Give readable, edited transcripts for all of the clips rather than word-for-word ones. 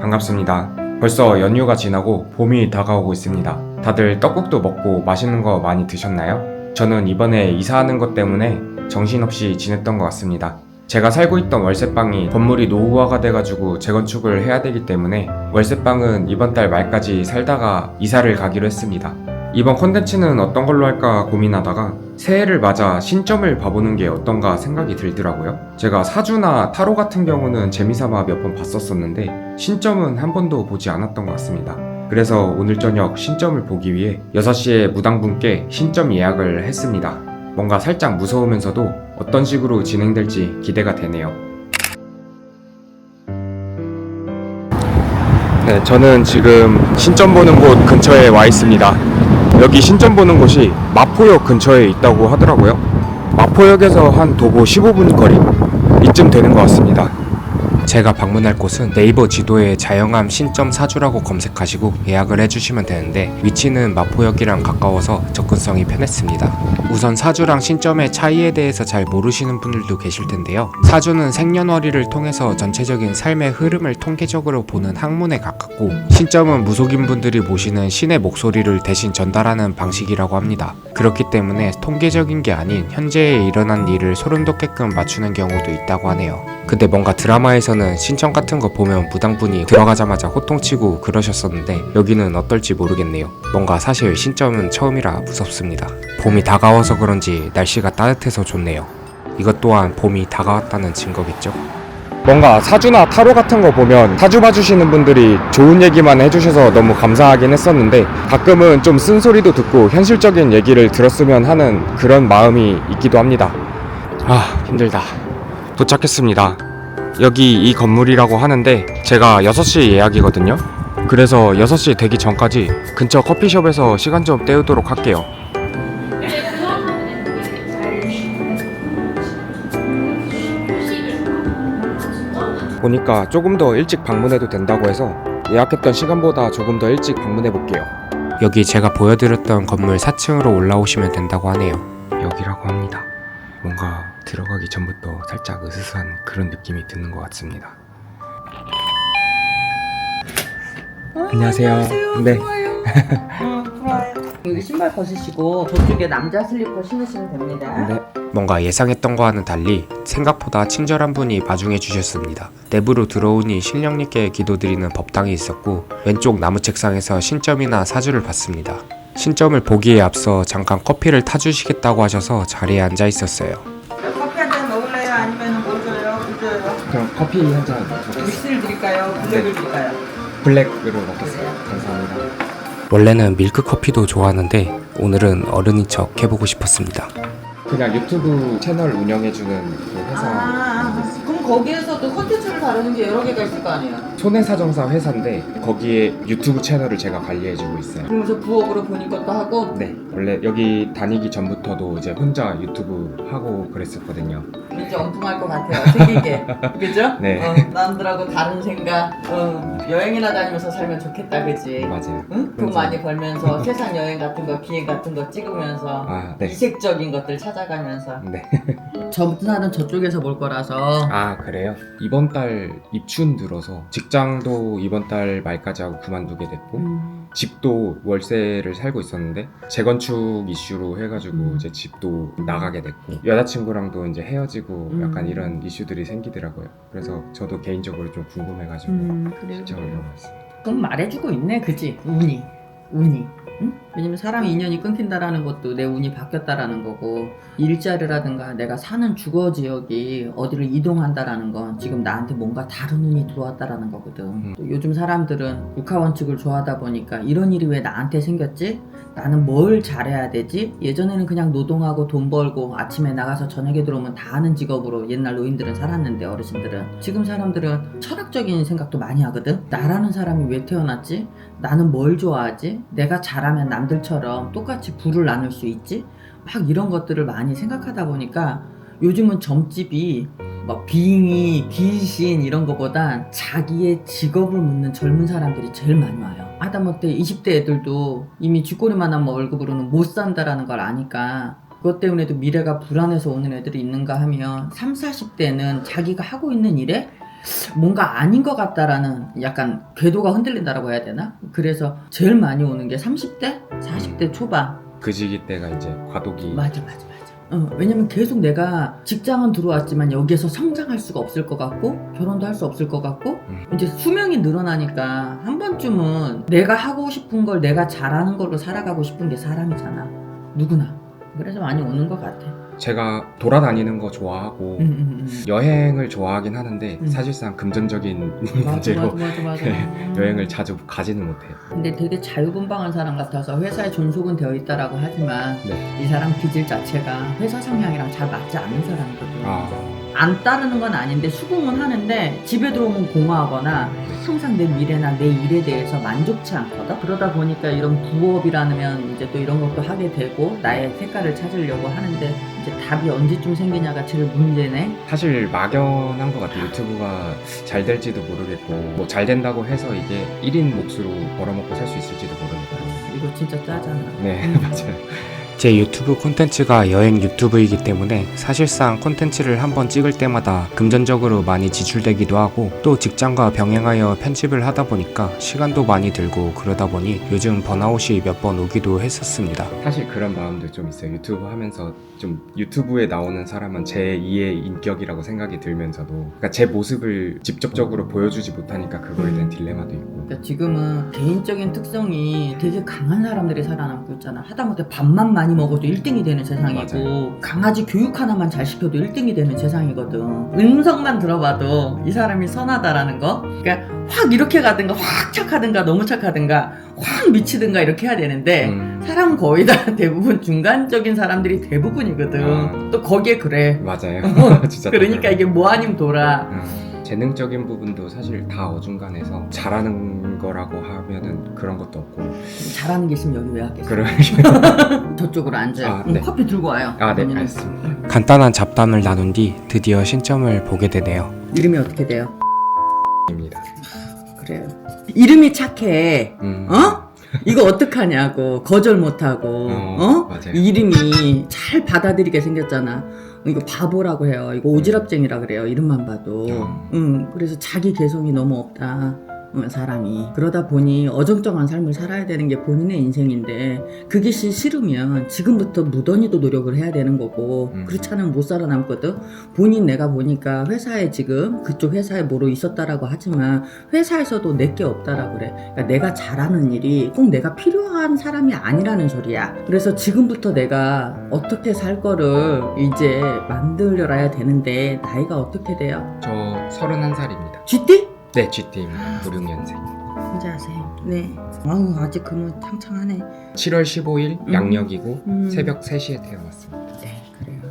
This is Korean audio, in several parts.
반갑습니다. 벌써 연휴가 지나고 봄이 다가오고 있습니다. 다들 떡국도 먹고 맛있는 거 많이 드셨나요? 저는 이번에 이사하는 것 때문에 정신없이 지냈던 것 같습니다. 제가 살고 있던 월세방이 건물이 노후화가 돼가지고 재건축을 해야 되기 때문에 월세방은 이번 달 말까지 살다가 이사를 가기로 했습니다. 이번 콘텐츠는 어떤 걸로 할까 고민하다가 새해를 맞아 신점을 봐보는 게 어떤가 생각이 들더라고요. 제가 사주나 타로 같은 경우는 재미삼아 몇 번 봤었었는데 신점은 한 번도 보지 않았던 것 같습니다. 그래서 오늘 저녁 신점을 보기 위해 6시에 무당분께 신점 예약을 했습니다. 뭔가 살짝 무서우면서도 어떤 식으로 진행될지 기대가 되네요. 네, 저는 지금 신점 보는 곳 근처에 와 있습니다. 여기 신점 보는 곳이 마포역 근처에 있다고 하더라고요. 마포역에서 한 도보 15분 거리 이쯤 되는 것 같습니다. 제가 방문할 곳은 네이버 지도에 자영암 신점 사주라고 검색하시고 예약을 해주시면 되는데 위치는 마포역이랑 가까워서 접근성이 편했습니다. 우선 사주랑 신점의 차이에 대해서 잘 모르시는 분들도 계실 텐데요. 사주는 생년월일을 통해서 전체적인 삶의 흐름을 통계적으로 보는 학문에 가깝고 신점은 무속인 분들이 모시는 신의 목소리를 대신 전달하는 방식이라고 합니다. 그렇기 때문에 통계적인 게 아닌 현재에 일어난 일을 소름 돋게끔 맞추는 경우도 있다고 하네요. 근데 뭔가 드라마에서는 신청 같은 거 보면 무당분이 들어가자마자 호통치고 그러셨었는데 여기는 어떨지 모르겠네요. 뭔가 사실 신점은 처음이라 무섭습니다. 봄이 다가와서 그런지 날씨가 따뜻해서 좋네요. 이것 또한 봄이 다가왔다는 증거겠죠? 뭔가 사주나 타로 같은 거 보면 사주 봐주시는 분들이 좋은 얘기만 해주셔서 너무 감사하긴 했었는데 가끔은 좀 쓴소리도 듣고 현실적인 얘기를 들었으면 하는 그런 마음이 있기도 합니다. 아, 힘들다. 도착했습니다. 여기 이 건물이라고 하는데 제가 6시 예약이거든요. 그래서 6시 되기 전까지 근처 커피숍에서 시간 좀 때우도록 할게요. 보니까 조금 더 일찍 방문해도 된다고 해서 예약했던 시간보다 조금 더 일찍 방문해 볼게요. 여기 제가 보여드렸던 건물 4층으로 올라오시면 된다고 하네요. 여기라고 합니다. 뭔가 들어가기 전부터 살짝 으스스한 그런 느낌이 드는 것 같습니다. 안녕하세요. 네. 좋아요. 여기 신발 벗으시고 저쪽에 남자 슬리퍼 신으시면 됩니다. 네. 뭔가 예상했던 거와는 달리 생각보다 친절한 분이 마중해 주셨습니다. 내부로 들어오니 신령님께 기도드리는 법당이 있었고 왼쪽 나무 책상에서 신점이나 사주를 봤습니다. 신점을 보기에 앞서 잠깐 커피를 타주시겠다고 하셔서 자리에 앉아 있었어요. 커피 한 잔 먹을래요? 아니면 뭐 줘요? 뭐 줘요? 그럼 커피 한 잔 먹겠습니다. 믹스를 드릴까요? 블랙을 드릴까요? 블랙으로 먹겠습니다. 감사합니다. 원래는 밀크 커피도 좋아하는데 오늘은 어른인 척 해보고 싶었습니다. 그냥 유튜브 채널 운영해주는 그 회사. 그럼 거기에서도 콘텐츠를 다루는 게 여러 개가 있을 거 아니에요? 손해사정사 회사인데 거기에 유튜브 채널을 제가 관리해주고 있어요. 그러면서 부업으로 본인 것도 하고 네, 원래 여기 다니기 전부터도 이제 혼자 유튜브 하고 그랬었거든요. 왠지 엉뚱할 것 같아요. 생기게. 그죠? 네. 남들하고 다른 생각. 여행이나 다니면서 살면 좋겠다, 그지? 맞아요. 응? 돈 많이 벌면서 세상 여행 같은 거, 비행 같은 거 찍으면서 아, 네. 이색적인 것들 찾아가면서. 네. 저분은 저쪽에서 볼 거라서. 아, 그래요? 이번 달 입춘 들어서 직장도 이번 달 말까지 하고 그만두게 됐고 집도 월세를 살고 있었는데 재건축 이슈로 해가지고 이제 집도 나가게 됐고 여자친구랑도 이제 헤어지고 약간 이런 이슈들이 생기더라고요. 그래서 저도 개인적으로 좀 궁금해가지고 그래요. 신청을 하고 있습니다. 그럼 말해주고 있네, 그지? 운이. 응? 왜냐면 사람의 인연이 끊긴다라는 것도 내 운이 바뀌었다라는 거고 일자리라든가 내가 사는 주거 지역이 어디를 이동한다라는 건 지금 나한테 뭔가 다른 운이 들어왔다라는 거거든. 또 요즘 사람들은 육하원칙을 좋아하다 보니까 이런 일이 왜 나한테 생겼지? 나는 뭘 잘해야 되지? 예전에는 그냥 노동하고 돈 벌고 아침에 나가서 저녁에 들어오면 다 하는 직업으로 옛날 노인들은 살았는데 어르신들은 지금 사람들은 철학적인 생각도 많이 하거든. 나라는 사람이 왜 태어났지? 나는 뭘 좋아하지? 내가 잘하면 남들처럼 똑같이 부를 나눌 수 있지? 막 이런 것들을 많이 생각하다 보니까 요즘은 점집이 막 빙의, 귀신 이런 거보단 자기의 직업을 묻는 젊은 사람들이 제일 많이 와요. 하다못해 20대 애들도 이미 쥐꼬리만 한 월급으로는 못 산다라는 걸 아니까 그것 때문에도 미래가 불안해서 오는 애들이 있는가 하면 30, 40대는 자기가 하고 있는 일에 뭔가 아닌 것 같다라는 약간 궤도가 흔들린다라고 해야 되나? 그래서 제일 많이 오는 게 30대? 40대 초반. 그 시기 때가 이제 과도기. 맞아. 왜냐면 계속 내가 직장은 들어왔지만 여기에서 성장할 수가 없을 것 같고 결혼도 할 수 없을 것 같고 이제 수명이 늘어나니까 한 번쯤은 내가 하고 싶은 걸 내가 잘하는 걸로 살아가고 싶은 게 사람이잖아. 누구나. 그래서 많이 오는 것 같아. 제가 돌아다니는 거 좋아하고 여행을 좋아하긴 하는데 사실상 금전적인 문제로 맞아. 여행을 자주 가지는 못해요. 근데 되게 자유분방한 사람 같아서 회사에 존속은 되어 있다라고 하지만 네. 이 사람 기질 자체가 회사 성향이랑 잘 맞지 않는 사람이거든. 아, 안 따르는 건 아닌데 수긍은 하는데 집에 들어오면 공허하거나 항상 내 미래나 내 일에 대해서 만족치 않거든. 그러다 보니까 이런 부업이라면 이제 또 이런 것도 하게 되고 나의 색깔을 찾으려고 하는데 이제 답이 언제쯤 생기냐가 제일 문제네. 사실 막연한 것 같아요. 유튜브가 잘 될지도 모르겠고 뭐 잘 된다고 해서 이게 1인 몫으로 벌어먹고 살 수 있을지도 모르겠고. 이거 진짜 짜잖아. 네, 맞아요. 제 유튜브 콘텐츠가 여행 유튜브이기 때문에 사실상 콘텐츠를 한번 찍을 때마다 금전적으로 많이 지출되기도 하고 또 직장과 병행하여 편집을 하다 보니까 시간도 많이 들고 그러다 보니 요즘 번아웃이 몇 번 오기도 했었습니다. 사실 그런 마음도 좀 있어요. 유튜브 하면서 좀 유튜브에 나오는 사람은 제 2의 인격이라고 생각이 들면서도 그러니까 제 모습을 직접적으로 보여주지 못하니까 그거에 대한 딜레마도 있고. 그러니까 지금은 개인적인 특성이 되게 강한 사람들이 살아남고 있잖아. 하다못해 밥만 많이 먹어도 1등이 되는 세상이고 맞아요. 강아지 교육 하나만 잘 시켜도 1등이 되는 세상이거든. 음성만 들어봐도 이 사람이 선하다라는 거. 그러니까 확 이렇게 가든가 확 착하든가 너무 착하든가 확 미치든가 이렇게 해야 되는데 사람은 거의 다 대부분 중간적인 사람들이 대부분이거든. 또 거기에 그래. 맞아요. 진짜 그러니까 이게 뭐 아니면 돌아. 재능적인 부분도 사실 다 어중간해서 잘하는 거라고 하면은 그런 것도 없고. 잘하는 게 있으면 여기 왜 왔겠어. 그런 저쪽으로 앉아요. 아, 네. 커피 들고 와요. 아, 네, 본인은. 알겠습니다. 간단한 잡담을 나눈 뒤 드디어 신점을 보게 되네요. 이름이 어떻게 돼요? 입니다. 그래요. 이름이 착해. 음. 어? 이거 어떡하냐고. 거절 못하고. 맞아요. 이름이 잘 받아들이게 생겼잖아. 이거 바보라고 해요. 이거 오지랖쟁이라 그래요. 이름만 봐도. 그래서 자기 개성이 너무 없다. 사람이. 그러다 보니 어정쩡한 삶을 살아야 되는 게 본인의 인생인데 그게 싫으면 지금부터 무던히도 노력을 해야 되는 거고 그렇지 않으면 못 살아남거든. 본인 내가 보니까 회사에 지금 그쪽 회사에 뭐로 있었다라고 하지만 회사에서도 내게 없다라고 그래. 그러니까 내가 잘하는 일이 꼭 내가 필요한 사람이 아니라는 소리야. 그래서 지금부터 내가 어떻게 살 거를 이제 만들어야 되는데 나이가 어떻게 돼요? 저 31살입니다. 쥐띠? 네, G팀 96년생. 혼자세요. 네. 아우 아직 그는 창창하네. 7월 15일 양력이고 새벽 3시에 태어났습니다. 네, 그래요.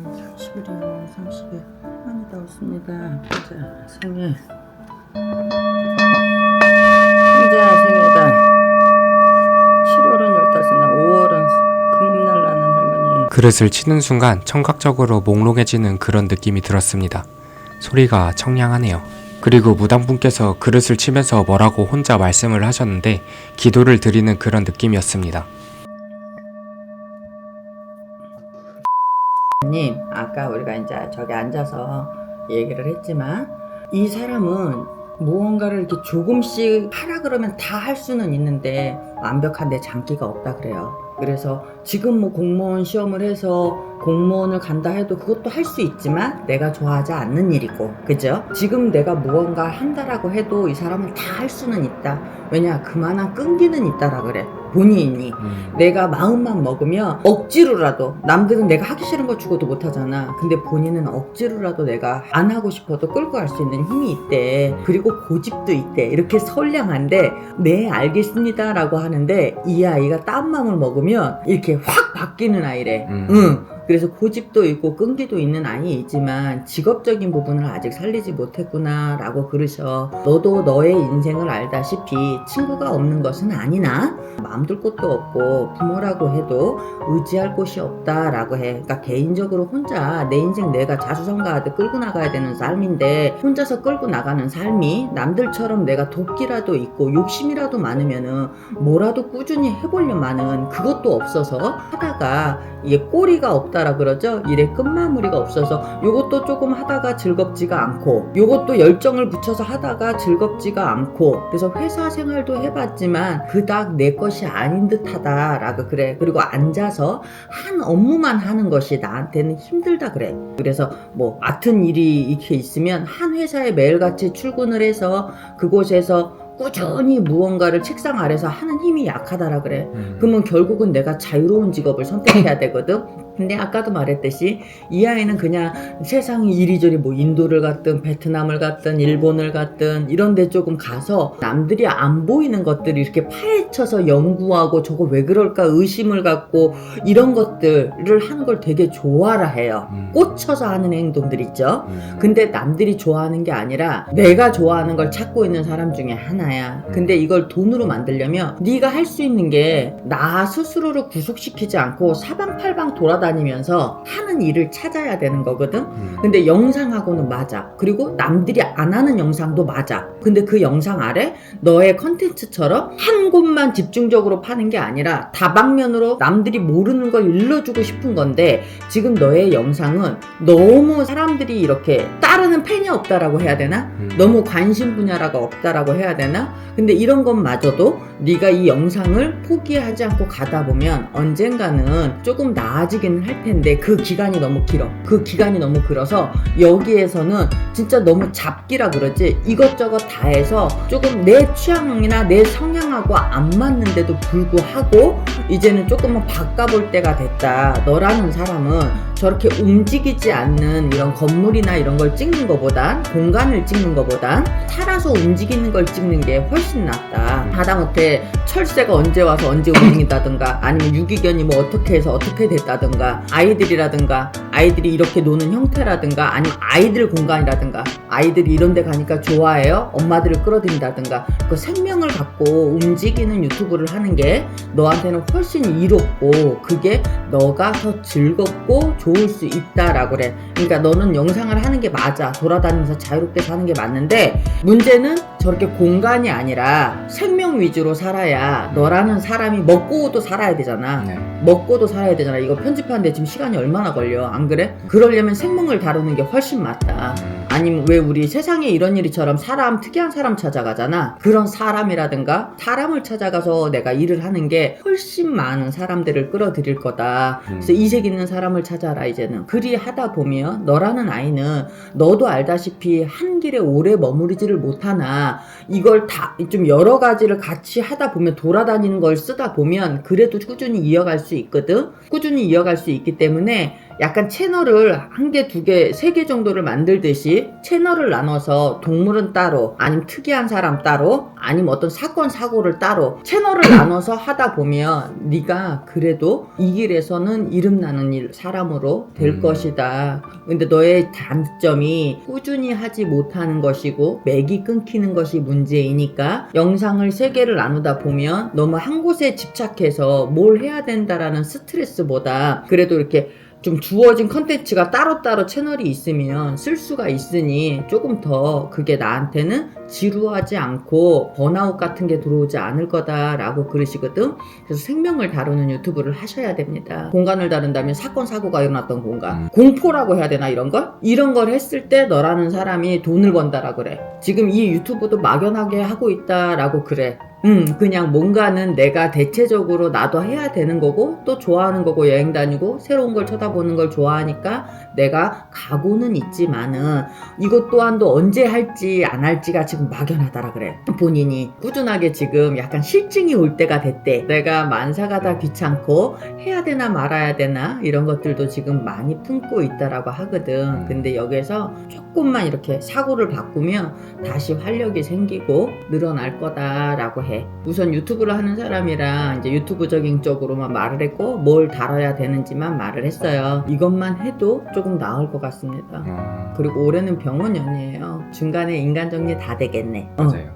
30일이요, 30일. 많이 더웠습니다. 자, 생일. 자, 생일다. 7월은 15날, 5월은 금음날 나는 할머니. 그릇을 치는 순간 청각적으로 몽롱해지는 그런 느낌이 들었습니다. 소리가 청량하네요. 그리고 무당분께서 그릇을 치면서 뭐라고 혼자 말씀을 하셨는데 기도를 드리는 그런 느낌이었습니다. 님, 아까 우리가 이제 저기 앉아서 얘기를 했지만 이 사람은 무언가를 이렇게 조금씩 하라 그러면 다 할 수는 있는데 완벽한 내 장기가 없다 그래요. 그래서 지금 뭐 공무원 시험을 해서 공무원을 간다 해도 그것도 할 수 있지만 내가 좋아하지 않는 일이고, 그죠? 지금 내가 무언가 한다라고 해도 이 사람은 다 할 수는 있다. 왜냐, 그만한 끈기는 있다라 그래. 본인이 내가 마음만 먹으면 억지로라도, 남들은 내가 하기 싫은 거 주고도 못하잖아. 근데 본인은 억지로라도 내가 안 하고 싶어도 끌고 갈 수 있는 힘이 있대. 그리고 고집도 있대. 이렇게 선량한데 네 알겠습니다 라고 하는데 이 아이가 딴 마음을 먹으면 이렇게 확 바뀌는 아이래. 그래서 고집도 있고 끈기도 있는 아이이지만 직업적인 부분을 아직 살리지 못했구나 라고 그러셔. 너도 너의 인생을 알다시피 친구가 없는 것은 아니나 마음둘 곳도 없고 부모라고 해도 의지할 곳이 없다라고 해. 그러니까 개인적으로 혼자 내 인생 내가 자수성가하듯 끌고 나가야 되는 삶인데 혼자서 끌고 나가는 삶이 남들처럼 내가 도끼라도 있고 욕심이라도 많으면은 뭐라도 꾸준히 해보려마는 그것도 없어서 하다가 이게 꼬리가 없다 없다라 그러죠. 일에 끝마무리가 없어서 요것도 조금 하다가 즐겁지가 않고 요것도 열정을 붙여서 하다가 즐겁지가 않고 그래서 회사 생활도 해봤지만 그닥 내 것이 아닌 듯하다라고 그래. 그리고 앉아서 한 업무만 하는 것이 나한테는 힘들다 그래. 그래서 뭐 맡은 일이 이렇게 있으면 한 회사에 매일같이 출근을 해서 그곳에서 꾸준히 무언가를 책상 아래서 하는 힘이 약하다라 그래. 그러면 결국은 내가 자유로운 직업을 선택해야 되거든. 근데 아까도 말했듯이 이 아이는 그냥 세상이 이리저리 뭐 인도를 갔든 베트남을 갔든 일본을 갔든 이런 데 조금 가서 남들이 안 보이는 것들을 이렇게 파헤쳐서 연구하고 저거 왜 그럴까 의심을 갖고 이런 것들을 하는 걸 되게 좋아라 해요. 꽂혀서 하는 행동들 있죠. 근데 남들이 좋아하는 게 아니라 내가 좋아하는 걸 찾고 있는 사람 중에 하나야. 근데 이걸 돈으로 만들려면 네가 할 수 있는 게 나 스스로를 구속시키지 않고 사방팔방 돌아다니면서 하는 일을 찾아야 되는 거거든. 근데 영상하고는 맞아. 그리고 남들이 안 하는 영상도 맞아. 근데 그 영상 아래 너의 컨텐츠처럼 한 곳만 집중적으로 파는 게 아니라 다방면으로 남들이 모르는 걸 일러주고 싶은 건데 지금 너의 영상은 너무 사람들이 이렇게 따르는 팬이 없다라고 해야 되나? 너무 관심 분야가 없다라고 해야 되나? 근데 이런 것마저도 네가 이 영상을 포기하지 않고 가다 보면 언젠가는 조금 나아지기는 할 텐데 그 기간이 너무 길어. 그 기간이 너무 길어서 여기에서는 진짜 너무 잡기라 그러지 이것저것 다 해서 조금 내 취향이나 내 성향하고 안 맞는데도 불구하고 이제는 조금은 바꿔볼 때가 됐다. 너라는 사람은 저렇게 움직이지 않는 이런 건물이나 이런 걸 찍는 것보단 공간을 찍는 것보단 살아서 움직이는 걸 찍는 게 훨씬 낫다. 하다못해 철새가 언제 와서 언제 움직인다든가 아니면 유기견이 뭐 어떻게 해서 어떻게 됐다든가 아이들이라든가 아이들이 이렇게 노는 형태라든가 아니면 아이들 공간이라든가 아이들이 이런 데 가니까 좋아해요? 엄마들을 끌어들인다든가 그 생명을 갖고 움직이는 유튜브를 하는 게 너한테는 훨씬 이롭고 그게 너가 더 즐겁고 좋을 수 있다라고 그래. 그러니까 너는 영상을 하는 게 맞아. 돌아다니면서 자유롭게 사는 게 맞는데 문제는 저렇게 공간이 아니라 생명 위주로 살아야 너라는 사람이 먹고도 살아야 되잖아. 네. 먹고도 살아야 되잖아. 이거 편집하는데 지금 시간이 얼마나 걸려. 안 그래? 그러려면 생명을 다루는 게 훨씬 맞다. 아니면 왜 우리 세상에 이런 일이처럼 사람 특이한 사람 찾아가잖아. 그런 사람이라든가 사람을 찾아가서 내가 일을 하는 게 훨씬 많은 사람들을 끌어들일 거다. 그래서 이색 있는 사람을 찾아라 이제는. 그리 하다 보면 너라는 아이는 너도 알다시피 한 길에 오래 머무르지를 못하나 이걸 다 좀 여러 가지를 같이 하다 보면 돌아다니는 걸 쓰다 보면 그래도 꾸준히 이어갈 수 있거든. 꾸준히 이어갈 수 있기 때문에 약간 채널을 한 개, 두 개, 세 개 정도를 만들듯이 채널을 나눠서 동물은 따로 아니면 특이한 사람 따로 아니면 어떤 사건 사고를 따로 채널을 나눠서 하다 보면 네가 그래도 이 길에서는 이름나는 사람으로 될 것이다. 근데 너의 단점이 꾸준히 하지 못하는 것이고 맥이 끊기는 것이 문제이니까 영상을 세 개를 나누다 보면 너무 한 곳에 집착해서 뭘 해야 된다라는 스트레스보다 그래도 이렇게 좀 주어진 컨텐츠가 따로따로 채널이 있으면 쓸 수가 있으니 조금 더 그게 나한테는 지루하지 않고 번아웃 같은 게 들어오지 않을 거다라고 그러시거든. 그래서 생명을 다루는 유튜브를 하셔야 됩니다. 공간을 다룬다면 사건 사고가 일어났던 공간 공포라고 해야 되나 이런 걸? 이런 걸 했을 때 너라는 사람이 돈을 번다라 그래. 지금 이 유튜브도 막연하게 하고 있다라고 그래. 그냥 뭔가는 내가 대체적으로 나도 해야 되는 거고 또 좋아하는 거고 여행 다니고 새로운 걸 쳐다보는 걸 좋아하니까 내가 가고는 있지만은 이것 또한도 언제 할지 안 할지가 지금 막연하다라 그래. 본인이 꾸준하게 지금 약간 실증이 올 때가 됐대. 내가 만사가 귀찮고 해야 되나 말아야 되나 이런 것들도 지금 많이 품고 있다라고 하거든. 근데 여기서 조금만 이렇게 사고를 바꾸면 다시 활력이 생기고 늘어날 거다라고 해. 우선 유튜브를 하는 사람이랑 이제 유튜브적인 쪽으로만 말을 했고 뭘 다뤄야 되는지만 말을 했어요. 이것만 해도 조금 나을 것 같습니다. 그리고 올해는 병원 연이에요. 중간에 인간 정리 다 되겠네. 맞아요.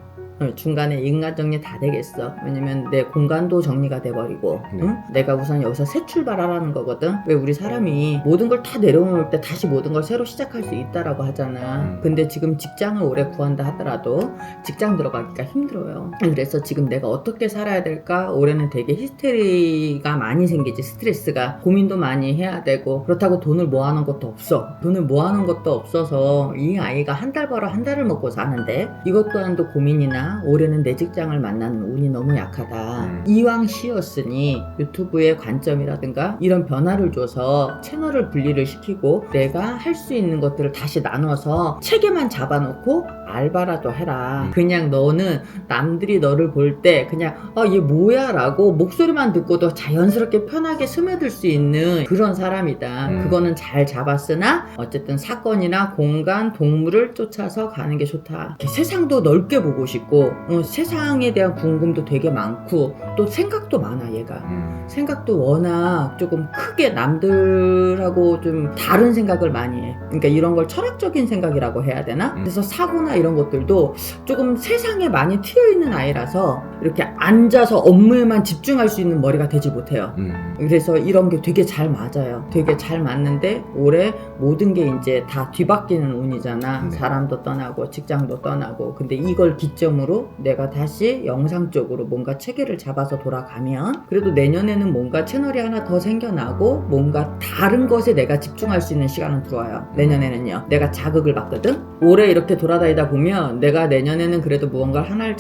중간에 인간 정리 다 되겠어. 왜냐면 내 공간도 정리가 돼버리고 응? 내가 우선 여기서 새 출발하라는 거거든. 왜 우리 사람이 모든 걸 다 내려놓을 때 다시 모든 걸 새로 시작할 수 있다라고 하잖아. 근데 지금 직장을 오래 구한다 하더라도 직장 들어가기가 힘들어요. 그래서 지금 내가 어떻게 살아야 될까? 올해는 되게 히스테리가 많이 생기지. 스트레스가 고민도 많이 해야 되고 그렇다고 돈을 모아놓은 것도 없어. 돈을 모아놓은 것도 없어서 이 아이가 한 달 벌어 한 달을 먹고 사는데 이것 또한도 고민이나 올해는 내 직장을 만나는 운이 너무 약하다. 이왕 쉬었으니 유튜브의 관점이라든가 이런 변화를 줘서 채널을 분리를 시키고 내가 할 수 있는 것들을 다시 나눠서 체계만 잡아놓고 알바라도 해라. 그냥 너는 남들이 너를 볼 때 그냥 얘 뭐야 라고 목소리만 듣고도 자연스럽게 편하게 스며들 수 있는 그런 사람이다. 그거는 잘 잡았으나 어쨌든 사건이나 공간, 동물을 쫓아서 가는 게 좋다. 세상도 넓게 보고 싶고 세상에 대한 궁금도 되게 많고 또 생각도 많아. 얘가 생각도 워낙 조금 크게 남들하고 좀 다른 생각을 많이 해. 그러니까 이런 걸 철학적인 생각이라고 해야 되나? 그래서 사고나 이런 것들도 조금 세상에 많이 튀어있는 아이라서 이렇게 앉아서 업무에만 집중할 수 있는 머리가 되지 못해요. 그래서 이런 게 되게 잘 맞아요. 되게 잘 맞는데 올해 모든 게 이제 다 뒤바뀌는 운이잖아. 사람도 떠나고 직장도 떠나고. 근데 이걸 기점으로 내가 다시 영상 쪽으로 뭔가 체계를 잡아서 돌아가면 그래도 내년에는 뭔가 채널이 하나 더 생겨나고 뭔가 다른 것에 내가 집중할 수 있는 시간은 들어와요. 내년에는요. 내가 자극을 받거든. 올해 이렇게 돌아다니다 보면 내가 내년에는 그래도 무언가를 하나를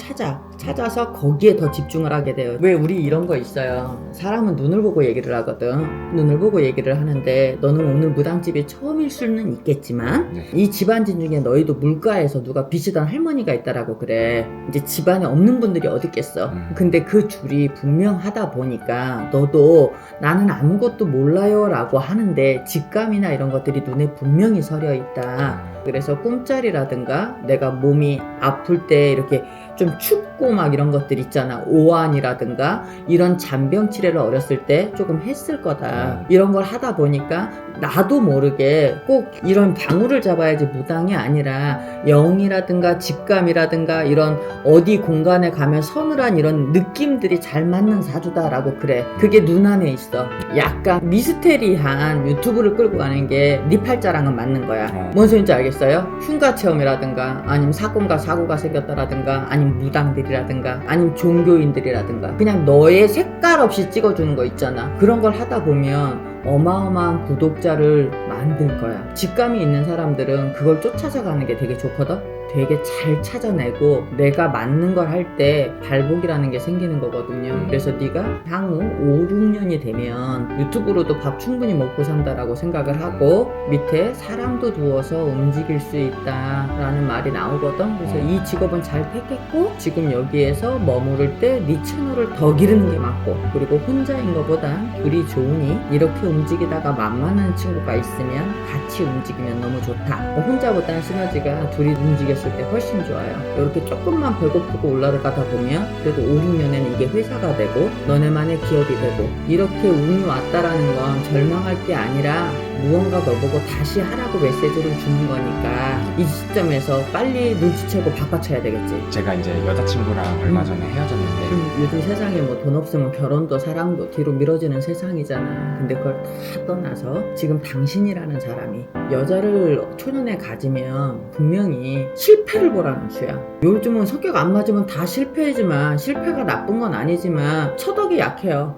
찾아서 거기에 더 집중을 하게 돼요. 왜 우리 이런 거 있어요. 사람은 눈을 보고 얘기를 하거든. 눈을 보고 얘기를 하는데 너는 오늘 무당집이 처음일 수는 있겠지만 이 집안진 중에 너희도 물가에서 누가 비시던 할머니가 있다라고 그래. 이제 집안에 없는 분들이 어디 있겠어. 근데 그 줄이 분명하다 보니까 너도 나는 아무것도 몰라요 라고 하는데 직감이나 이런 것들이 눈에 분명히 서려 있다. 그래서 꿈자리라든가 내가 몸이 아플 때 이렇게 좀 춥고 막 이런 것들 있잖아. 오한이라든가 이런 잔병 치레를 어렸을 때 조금 했을 거다. 이런 걸 하다 보니까 나도 모르게 꼭 이런 방울을 잡아야지 무당이 아니라 영이라든가 직감이라든가 이런 어디 공간에 가면 서늘한 이런 느낌들이 잘 맞는 사주다라고 그래. 그게 눈 안에 있어. 약간 미스테리한 유튜브를 끌고 가는 게 네 팔자랑은 맞는 거야. 뭔 소린지 알겠어요? 흉가 체험이라든가 아니면 사건과 사고가 생겼다라든가 아니면 무당들이라든가 아니면 종교인들이라든가 그냥 너의 색깔 없이 찍어주는 거 있잖아. 그런 걸 하다 보면 어마어마한 구독자를 만들 거야. 직감이 있는 사람들은 그걸 쫓아서 가는 게 되게 좋거든. 되게 잘 찾아내고 내가 맞는 걸 할 때 발복이라는 게 생기는 거거든요. 그래서 네가 향후 5, 6년이 되면 유튜브로도 밥 충분히 먹고 산다라고 생각을 하고 밑에 사람도 두어서 움직일 수 있다라는 말이 나오거든. 그래서 이 직업은 잘 택했고 지금 여기에서 머무를 때 네 채널을 더 기르는 게 맞고 그리고 혼자인 것보단 둘이 좋으니 이렇게 움직이다가 만만한 친구가 있으면 같이 움직이면 너무 좋다. 혼자보다는 시너지가 둘이 움직였을 때 훨씬 좋아요. 이렇게 조금만 배고프고 올라가다 보면 그래도 5, 6년에는 이게 회사가 되고 너네만의 기업이 되고 이렇게 운이 왔다라는 건 절망할 게 아니라 무언가 너보고 다시 하라고 메시지를 주는 거니까 이 시점에서 빨리 눈치채고 바꿔쳐야 되겠지. 제가 이제 여자친구랑 얼마 전에 헤어졌는데 요즘 세상에 뭐 돈 없으면 결혼도 사랑도 뒤로 미뤄지는 세상이잖아. 근데 그걸 다 떠나서 지금 당신이라는 사람이 여자를 초년에 가지면 분명히 실패를 보라는 수야. 요즘은 성격 안 맞으면 다 실패지만 실패가 나쁜 건 아니지만 처덕이 약해요.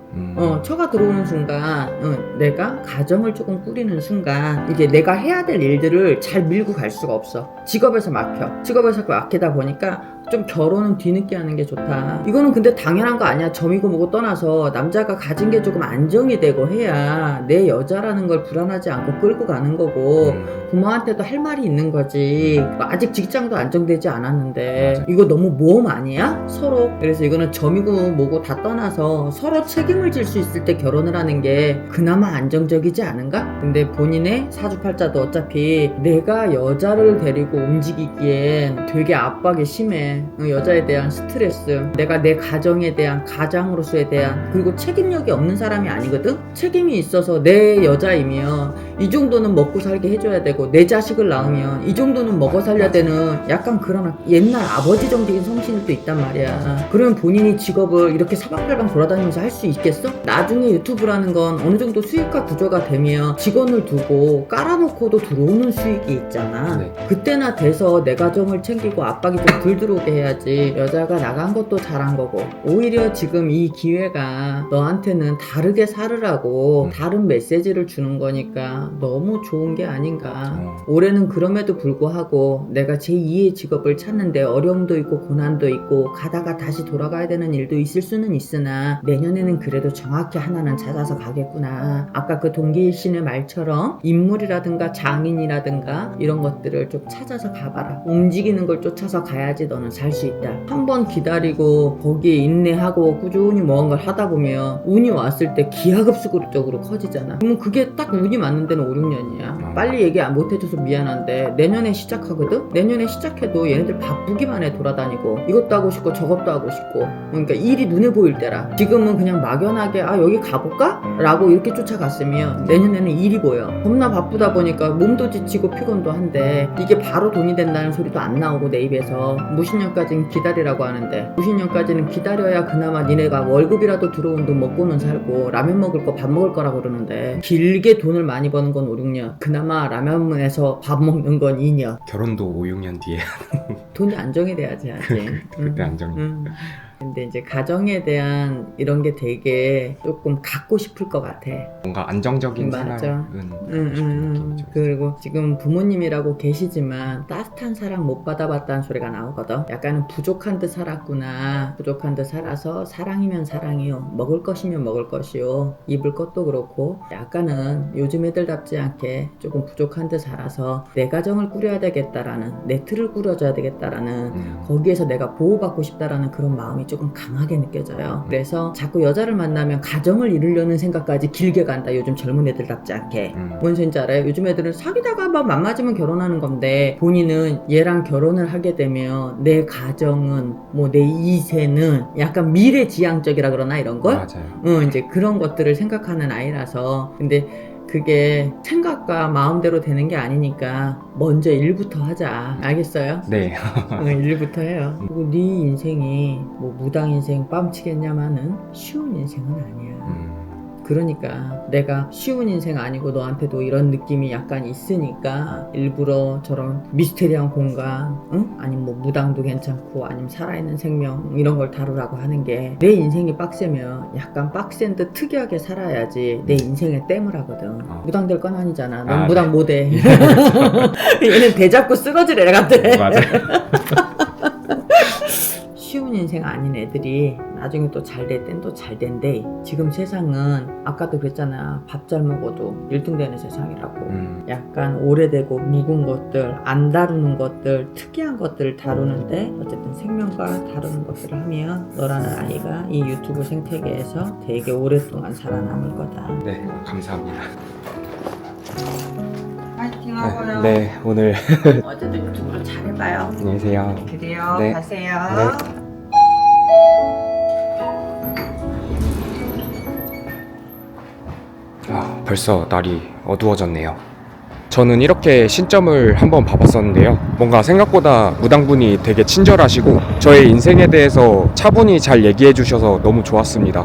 처가 들어오는 순간 내가 가정을 조금 꾸리는 순간 이게 내가 해야 될 일들을 잘 밀고 갈 수가 없어. 직업에서 막혀. 직업에서 막히다 보니까 좀 결혼은 뒤늦게 하는 게 좋다. 이거는 근데 당연한 거 아니야. 점이고 뭐고 떠나서 남자가 가진 게 조금 안정이 되고 해야 내 여자라는 걸 불안하지 않고 끌고 가는 거고 부모한테도 할 말이 있는 거지. 아직 직장도 안정되지 않았는데 이거 너무 모험 아니야? 서로. 그래서 이거는 점이고 뭐고 다 떠나서 서로 책임을 질 수 있을 때 결혼을 하는 게 그나마 안정적이지 않은가? 근데 본인의 사주팔자도 어차피 내가 여자를 데리고 움직이기엔 되게 압박이 심해. 여자에 대한 스트레스, 내가 내 가정에 대한 가장으로서에 대한 그리고 책임력이 없는 사람이 아니거든? 책임이 있어서 내 여자이면 이 정도는 먹고 살게 해줘야 되고 되고 내 자식을 낳으면 이 정도는 먹어 살려야 되는 약간 그런 옛날 아버지 정도인 성신도 있단 말이야. 그러면 본인이 직업을 이렇게 사방팔방 돌아다니면서 할 수 있겠어? 나중에 유튜브라는 건 어느 정도 수익화 구조가 되면 직원을 두고 깔아놓고도 들어오는 수익이 있잖아. 네. 그때나 돼서 내 가정을 챙기고 압박이 좀 덜 들어오게 해야지. 여자가 나간 것도 잘한 거고, 오히려 지금 이 기회가 너한테는 다르게 살으라고 다른 메시지를 주는 거니까 너무 좋은 게 아닌가. 올해는 그럼에도 불구하고 내가 제2의 직업을 찾는데 어려움도 있고 고난도 있고 가다가 다시 돌아가야 되는 일도 있을 수는 있으나 내년에는 그래도 정확히 하나는 찾아서 가겠구나. 아까 그 동기일신의 말처럼 인물이라든가 장인이라든가 이런 것들을 좀 찾아서 가봐라. 움직이는 걸 쫓아서 가야지 너는 살 수 있다. 한번 기다리고 거기에 인내하고 꾸준히 무언가를 하다 보면 운이 왔을 때 기하급수적으로 커지잖아. 그러면 그게 딱 운이 맞는 데는 5, 6년이야. 빨리 얘기 못 해줘서 미안한데 내년에 시작하거든? 내년에 시작해도 얘네들 바쁘기만 해. 돌아다니고 이것도 하고 싶고 저것도 하고 싶고. 그러니까 일이 눈에 보일 때라. 지금은 그냥 막연하게 여기 가볼까? 라고 이렇게 쫓아갔으면 내년에는 일이 보여. 겁나 바쁘다 보니까 몸도 지치고 피곤도 한데 이게 바로 돈이 된다는 소리도 안 나오고 내 입에서 무신년까지는 기다리라고 하는데 무신년까지는 기다려야 그나마 니네가 월급이라도 들어온 돈 먹고는 살고 라면 먹을 거 밥 먹을 거라 그러는데 길게 돈을 많이 버는 건 5, 6년. 그나마 라면에서 밥 먹는 건 2년. 결혼도 5, 6년 뒤에 돈이 안정이 돼야지 아직. 그때 안정이. 근데 이제 가정에 대한 이런 게 되게 조금 갖고 싶을 것 같아. 뭔가 안정적인 맞아. 생활은 갖고 싶은 느낌이죠. 그리고 지금 부모님이라고 계시지만 따뜻한 사랑 못 받아봤다는 소리가 나오거든. 약간은 부족한 듯 살았구나. 부족한 듯 살아서 사랑이면 사랑이요, 먹을 것이면 먹을 것이요, 입을 것도 그렇고 약간은 요즘 애들답지 않게 조금 부족한 듯 살아서 내 가정을 꾸려야 되겠다라는, 내 틀을 꾸려줘야 되겠다라는, 거기에서 내가 보호받고 싶다라는 그런 마음이 조금 강하게 느껴져요. 그래서 자꾸 여자를 만나면 가정을 이루려는 생각까지 길게 간다. 요즘 젊은 애들답지 않게. 뭔 소린지 알아요? 요즘 애들은 사귀다가 막 맘맞으면 결혼하는 건데 본인은 얘랑 결혼을 하게 되면 내 가정은 뭐 내 2세는 약간 미래지향적이라 그러나 이런 걸? 맞아요. 이제 그런 것들을 생각하는 아이라서. 근데 그게 생각과 마음대로 되는 게 아니니까 먼저 일부터 하자. 알겠어요? 네. 일부터 해요. 그리고 네 인생이 뭐 무당 인생 뺨치겠냐마는 쉬운 인생은 아니야. 그러니까 내가 쉬운 인생 아니고 너한테도 이런 느낌이 약간 있으니까 일부러 저런 미스테리한 공간, 아니면 뭐 무당도 괜찮고 아니면 살아있는 생명 이런 걸 다루라고 하는 게, 내 인생이 빡세면 약간 빡센 듯 특이하게 살아야지 내 인생에 땜을 하거든. 무당 될 건 아니잖아. 넌 무당 네. 못해. 얘는 대잡고 쓰러질 애 같아. 맞아요. 쉬운 인생 아닌 애들이 나중에 또 잘 될 땐 또 잘 된대. 지금 세상은 아까도 그랬잖아. 밥 잘 먹어도 1등 되는 세상이라고. 약간 오래되고 묵은 것들, 안 다루는 것들, 특이한 것들을 다루는데 어쨌든 생명과 다루는 것들을 하면 너라는 아이가 이 유튜브 생태계에서 되게 오랫동안 살아남을 거다. 네, 감사합니다. 파이팅 하고요. 네, 오늘 어제도 유튜브로 잘해봐요. 안녕히 계세요. 그래요. 네. 가세요. 네. 벌써 날이 어두워졌네요. 저는 이렇게 신점을 한번 봐봤었는데요. 뭔가 생각보다 무당분이 되게 친절하시고 저의 인생에 대해서 차분히 잘 얘기해 주셔서 너무 좋았습니다.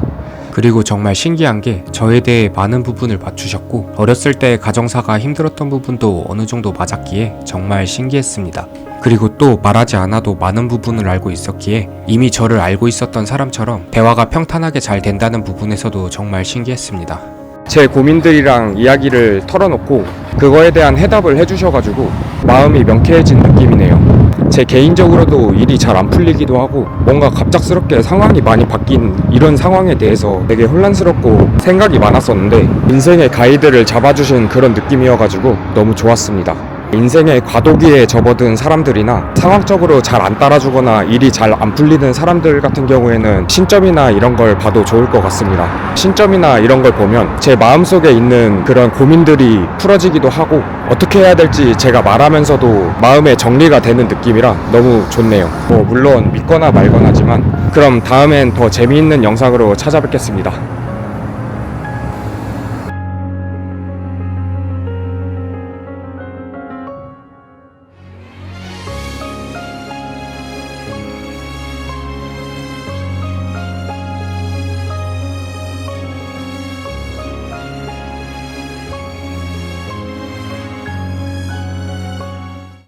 그리고 정말 신기한 게 저에 대해 많은 부분을 맞추셨고 어렸을 때 가정사가 힘들었던 부분도 어느 정도 맞았기에 정말 신기했습니다. 그리고 또 말하지 않아도 많은 부분을 알고 있었기에 이미 저를 알고 있었던 사람처럼 대화가 평탄하게 잘 된다는 부분에서도 정말 신기했습니다. 제 고민들이랑 이야기를 털어놓고 그거에 대한 해답을 해주셔가지고 마음이 명쾌해진 느낌이네요. 제 개인적으로도 일이 잘 안 풀리기도 하고 뭔가 갑작스럽게 상황이 많이 바뀐 이런 상황에 대해서 되게 혼란스럽고 생각이 많았었는데 인생의 가이드를 잡아주신 그런 느낌이어가지고 너무 좋았습니다. 인생의 과도기에 접어든 사람들이나 상황적으로 잘 안 따라주거나 일이 잘 안 풀리는 사람들 같은 경우에는 신점이나 이런 걸 봐도 좋을 것 같습니다. 신점이나 이런 걸 보면 제 마음속에 있는 그런 고민들이 풀어지기도 하고 어떻게 해야 될지 제가 말하면서도 마음의 정리가 되는 느낌이라 너무 좋네요. 물론 믿거나 말거나지만 그럼 다음엔 더 재미있는 영상으로 찾아뵙겠습니다.